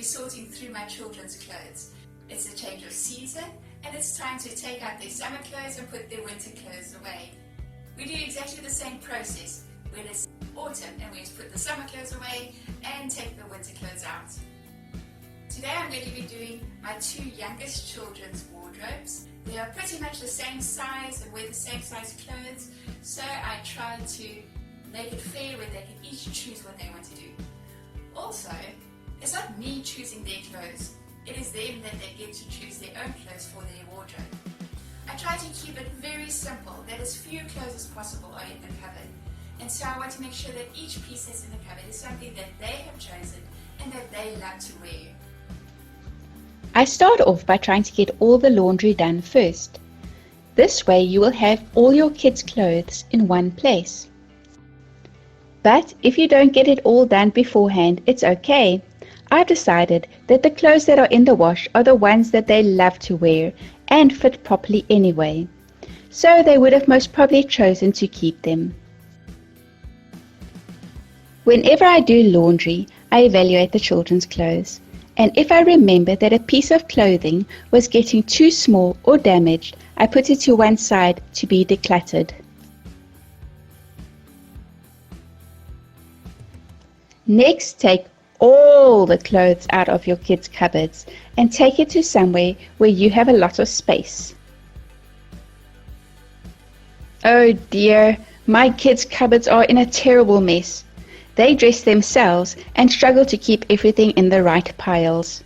sorting through my children's clothes. It's a change of season and it's time to take out their summer clothes and put their winter clothes away. We do exactly the same process when it's autumn and we put the summer clothes away and take the winter clothes out. Today I'm going to be doing my two youngest children's wardrobes. They are pretty much the same size and wear the same size clothes, so I tried to make it fair where they can each choose what they want to do. Also, it's not me choosing their clothes, it is them that they get to choose their own clothes for their wardrobe. I try to keep it very simple, that as few clothes as possible are in the cupboard, and so I want to make sure that each piece that's in the cupboard is something that they have chosen and that they love to wear. I start off by trying to get all the laundry done first. This way you will have all your kids' clothes in one place. But if you don't get it all done beforehand, it's okay. I've decided that the clothes that are in the wash are the ones that they love to wear and fit properly anyway. So they would have most probably chosen to keep them. Whenever I do laundry, I evaluate the children's clothes. And if I remember that a piece of clothing was getting too small or damaged, I put it to one side to be decluttered. Next, take all the clothes out of your kids' cupboards and take it to somewhere where you have a lot of space. Oh dear, my kids' cupboards are in a terrible mess. They dress themselves and struggle to keep everything in the right piles.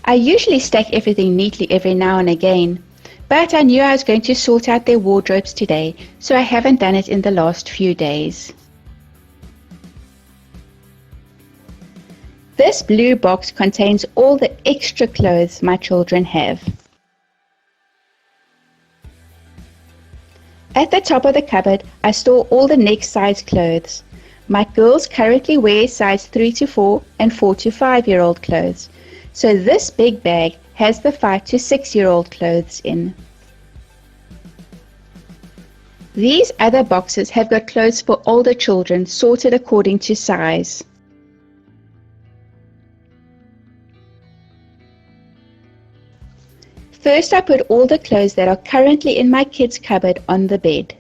I usually stack everything neatly every now and again, but I knew I was going to sort out their wardrobes today, so I haven't done it in the last few days. This blue box contains all the extra clothes my children have. At the top of the cupboard, I store all the next size clothes. My girls currently wear size 3 to 4 and 4 to 5-year-old clothes, so this big bag has the 5 to 6-year-old clothes in. These other boxes have got clothes for older children sorted according to size. First, I put all the clothes that are currently in my kids' cupboard on the bed.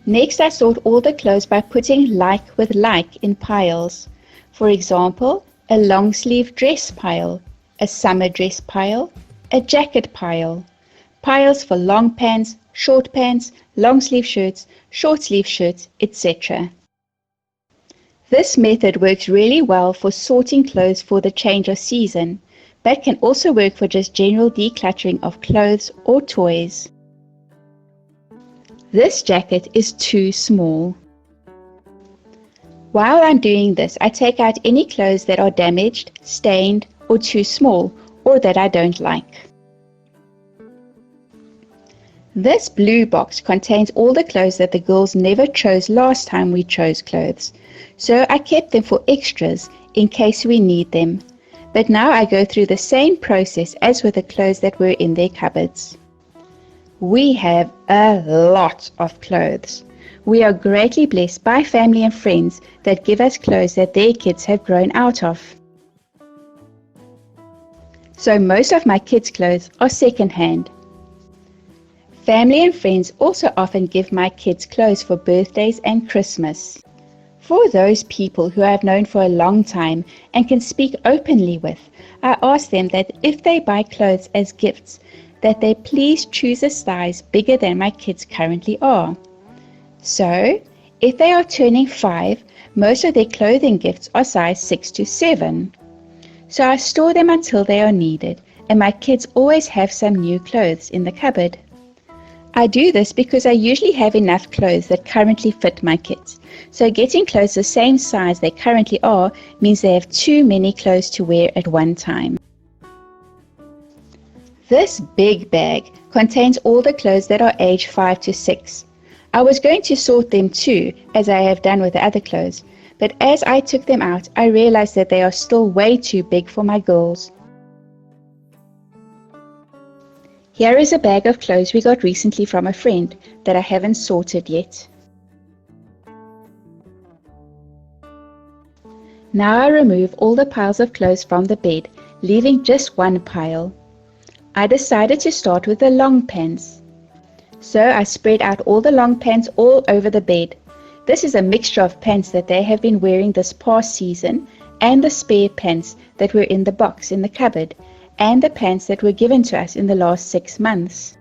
Next, I sort all the clothes by putting like with like in piles. For example, a long sleeve dress pile, a summer dress pile, a jacket pile, piles for long pants, long sleeve shirts, short sleeve shirts, etc. This method works really well for sorting clothes for the change of season, but can also work for just general decluttering of clothes or toys. This jacket is too small. While I'm doing this, I take out any clothes that are damaged, stained, or too small, or that I don't like. This blue box contains all the clothes that the girls never chose last time we chose clothes, so I kept them for extras in case we need them. But now I go through the same process as with the clothes that were in their cupboards. We have a lot of clothes. We are greatly blessed by family and friends that give us clothes that their kids have grown out of. So most of my kids' clothes are second-hand. Family and friends also often give my kids clothes for birthdays and Christmas. For those people who I have known for a long time and can speak openly with, I ask them that if they buy clothes as gifts, that they please choose a size bigger than my kids currently are. So, if they are turning 5, most of their clothing gifts are size 6 to 7. So I store them until they are needed, and my kids always have some new clothes in the cupboard. I do this because I usually have enough clothes that currently fit my kids, so getting clothes the same size they currently are means they have too many clothes to wear at one time. This big bag contains all the clothes that are aged 5 to 6. I was going to sort them too, as I have done with the other clothes, but as I took them out, I realized that they are still way too big for my girls. Here is a bag of clothes we got recently from a friend that I haven't sorted yet. Now I remove all the piles of clothes from the bed, leaving just one pile. I decided to start with the long pants. So I spread out all the long pants all over the bed. This is a mixture of pants that they have been wearing this past season, and the spare pants that were in the box in the cupboard, and the pants that were given to us in the last 6 months.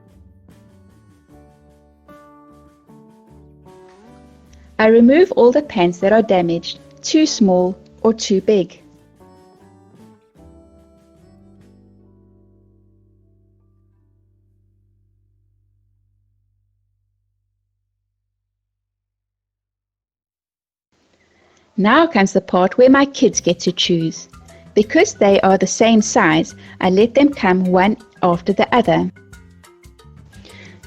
I remove all the pants that are damaged, too small or too big. Now comes the part where my kids get to choose. Because they are the same size, I let them come one after the other.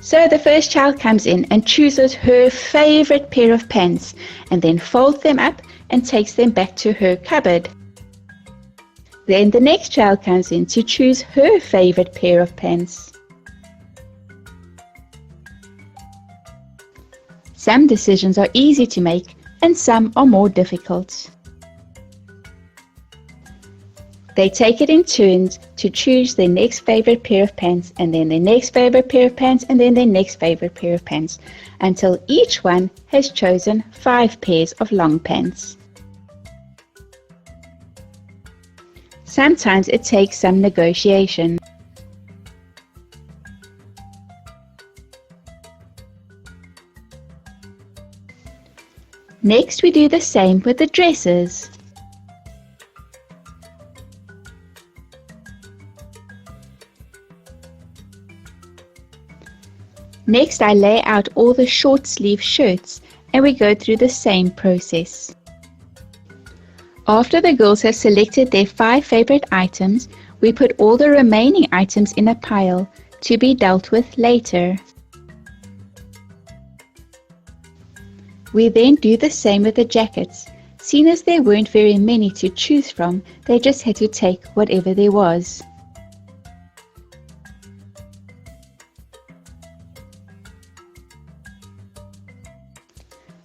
So the first child comes in and chooses her favorite pair of pants, and then folds them up and takes them back to her cupboard. Then the next child comes in to choose her favorite pair of pants. Some decisions are easy to make and some are more difficult. They take it in turns to choose their next favorite pair of pants, and then their next favorite pair of pants, and then their next favorite pair of pants, until each one has chosen 5 pairs of long pants. Sometimes it takes some negotiation. Next, we do the same with the dresses. Next, I lay out all the short sleeve shirts and we go through the same process. After the girls have selected their 5 favorite items, we put all the remaining items in a pile to be dealt with later. We then do the same with the jackets. Seeing as there weren't very many to choose from, they just had to take whatever there was.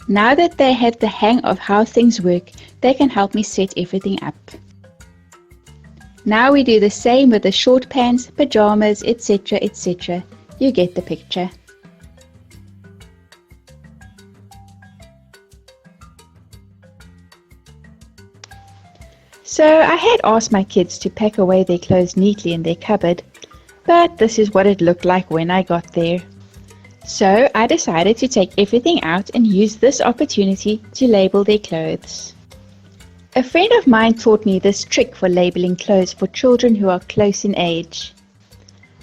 Now that they have the hang of how things work, they can help me set everything up. Now we do the same with the short pants, pajamas, etc., etc. You get the picture. So I had asked my kids to pack away their clothes neatly in their cupboard, but this is what it looked like when I got there. So I decided to take everything out and use this opportunity to label their clothes. A friend of mine taught me this trick for labeling clothes for children who are close in age.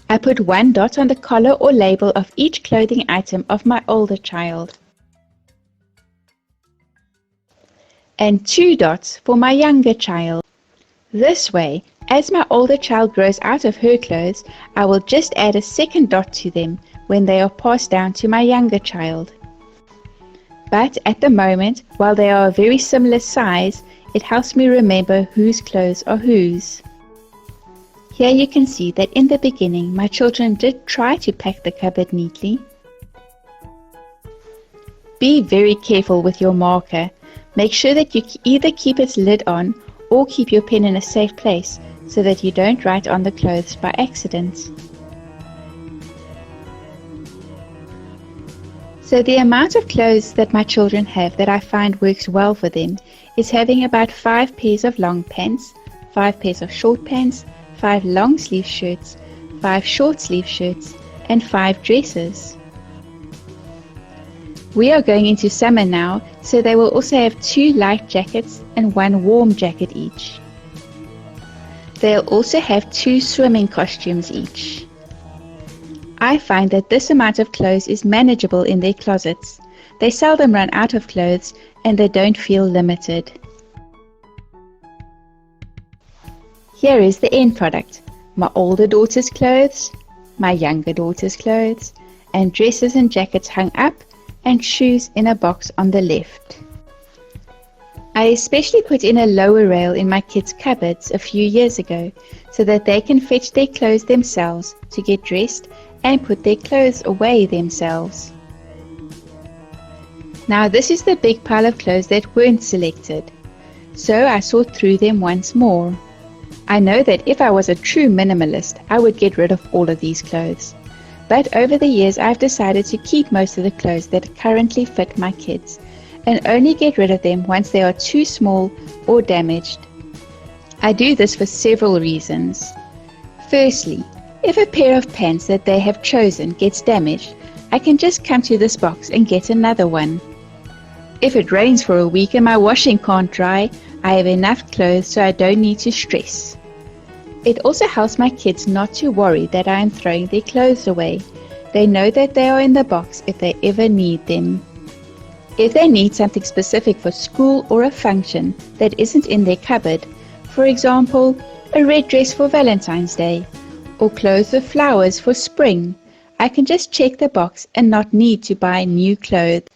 I put 1 dot on the collar or label of each clothing item of my older child, and 2 dots for my younger child. This way, as my older child grows out of her clothes, I will just add a second dot to them when they are passed down to my younger child. But at the moment, while they are a very similar size, it helps me remember whose clothes are whose. Here you can see that in the beginning my children did try to pack the cupboard neatly. Be very careful with your marker. Make sure that you either keep its lid on or keep your pen in a safe place so that you don't write on the clothes by accident. So the amount of clothes that my children have that I find works well for them is having about 5 pairs of long pants, 5 pairs of short pants, 5 long sleeve shirts, 5 short sleeve shirts, and 5 dresses. We are going into summer now, so they will also have 2 light jackets and 1 warm jacket each. They'll also have 2 swimming costumes each. I find that this amount of clothes is manageable in their closets. They seldom run out of clothes and they don't feel limited. Here is the end product. My older daughter's clothes, my younger daughter's clothes, and dresses and jackets hung up, and shoes in a box on the left. I especially put in a lower rail in my kids' cupboards a few years ago so that they can fetch their clothes themselves to get dressed and put their clothes away themselves. Now this is the big pile of clothes that weren't selected. So I sort through them once more. I know that if I was a true minimalist, I would get rid of all of these clothes. But over the years, I've decided to keep most of the clothes that currently fit my kids and only get rid of them once they are too small or damaged. I do this for several reasons. Firstly, if a pair of pants that they have chosen gets damaged, I can just come to this box and get another one. If it rains for a week and my washing can't dry, I have enough clothes so I don't need to stress. It also helps my kids not to worry that I am throwing their clothes away. They know that they are in the box if they ever need them. If they need something specific for school or a function that isn't in their cupboard, for example, a red dress for Valentine's Day, or clothes with flowers for spring, I can just check the box and not need to buy new clothes.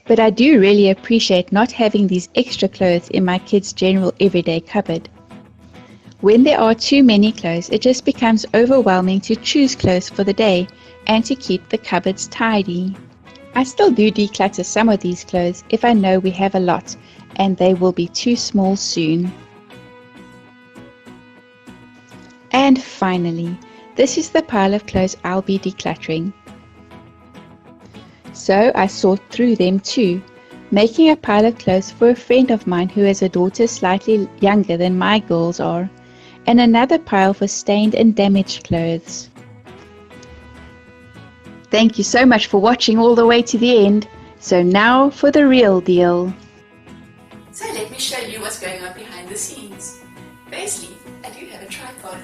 But I do really appreciate not having these extra clothes in my kids' general everyday cupboard. When there are too many clothes, it just becomes overwhelming to choose clothes for the day and to keep the cupboards tidy. I still do declutter some of these clothes if I know we have a lot and they will be too small soon. And finally, this is the pile of clothes I'll be decluttering. So I sort through them too, making a pile of clothes for a friend of mine who has a daughter slightly younger than my girls are, and another pile for stained and damaged clothes. Thank you so much for watching all the way to the end. So now for the real deal. So let me show you what's going on behind the scenes. Firstly, I do have a tripod.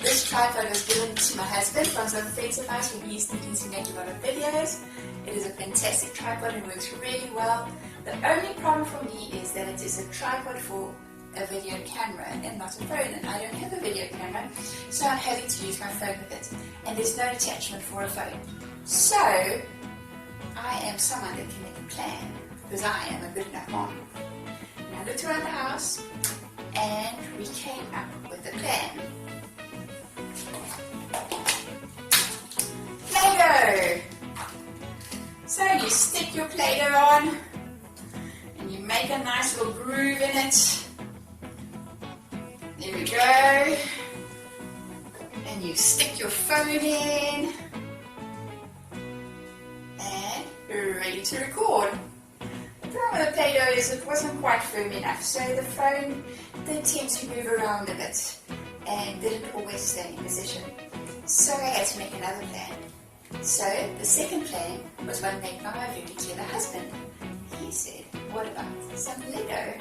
This tripod was given to my husband from some friends of ours who he's needing to make a lot of videos. It is a fantastic tripod and works really well. The only problem for me is that it is a tripod for a video camera and not a phone, and I don't have a video camera, so I'm having to use my phone with it, and there's no attachment for a phone. So I am someone that can make a plan, because I am a good enough mom. And I looked around the house and we came up with a plan. Play-Doh! So you stick your Play-Doh on and you make a nice little groove in it. There we go. And you stick your phone in. And you're ready to record. The problem with the Play-Doh is it wasn't quite firm enough, so the phone did tend to move around a bit and didn't always stay in position. So I had to make another plan. So the second plan was one made by my very clever husband. He said, what about some Lego?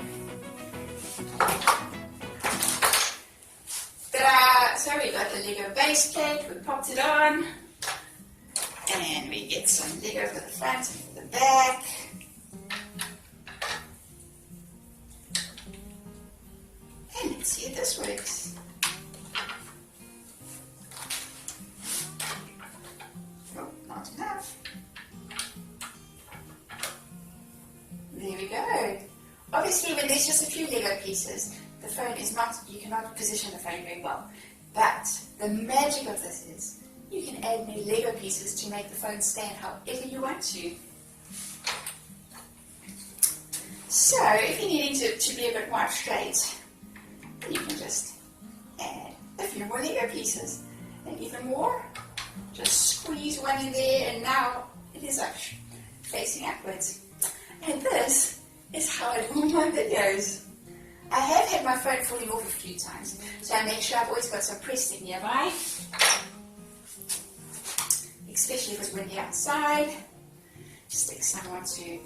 Ta-da! So we got the Lego base plate, we popped it on, and we get some Lego for the front and for the back. And let's see if this works. Oh, not enough. There we go. Obviously, when there's just a few Lego pieces, the phone is not, you cannot position the phone very well. But the magic of this is you can add new Lego pieces to make the phone stand however you want to. So if you're needing to be a bit more straight, then you can just add a few more Lego pieces. And even more, just squeeze one in there, and now it is up, facing upwards. And this is how I do my videos. I have had my phone falling off a few times, so I make sure I've always got some Preston nearby, especially if it's windy outside. Stick some onto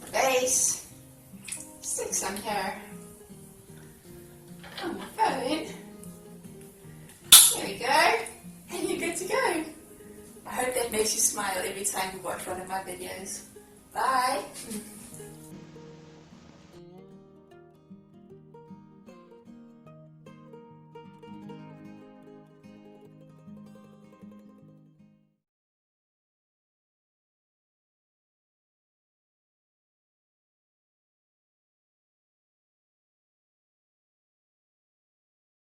the base, stick some here on the phone. There we go, and you're good to go. I hope that makes you smile every time you watch one of my videos. Bye.